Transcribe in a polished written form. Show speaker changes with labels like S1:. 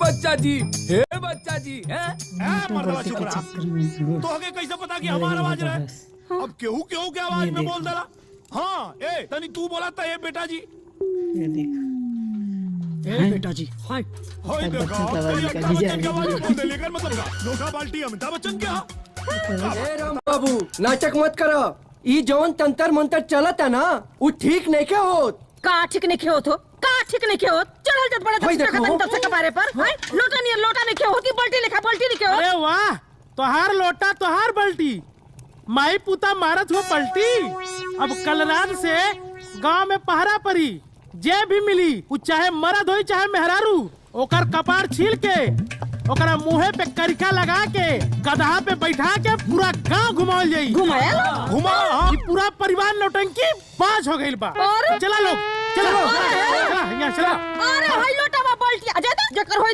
S1: बच्चा जी, हे बच्चा जी, हैं?
S2: मर्दवा चुप रहा। तो हके कैसे पता कि हमारा आवाज रहा? अब केहू केहू के आवाज में बोल देला। हाँ, ए तनी तू बोला था ए बेटा जी।
S3: ये देख
S2: ए बेटा जी। हाय देखो, अमिताभ बच्चन की आवाज में बोल दे, लेकर मतलब का नोखा बाल्टी अमिताभ बच्चन क्या?
S4: ए राम बाबू, नाटक मत करो। ई जौन तंतर मंतर चलत है ना, वो ठीक नहीं के होत।
S5: का ठीक नहीं होत हो? का ठीक नहीं होत? चढ़ल जत बड़ा
S4: भाई देखो।
S5: तब से कबारे पर, हाय लोटा नहीं लोटा नहीं होती, बाल्टी लिखा बाल्टी नहीं होत।
S3: अरे वाह, तोहार लोटा तोहार बल्टी, माई पुता मारत हो पलटी। अब कल रात से गांव में पहरा परी, जे भी मिली वो चाहे मर्द हो चाहे मेहरारू, ओकर कपार छील के ओकरा मुंहे पे करिका लगा के गधा पे बैठा के पूरा गांव घुमावल जाई।
S5: घुमाया
S2: घुमा
S3: ये पूरा परिवार नौटंकी बाज हो गइल बा। चला लोग, चला यहाँ चला।
S5: अरे हाय लोटा बा बाल्टी अजय तो जकर होई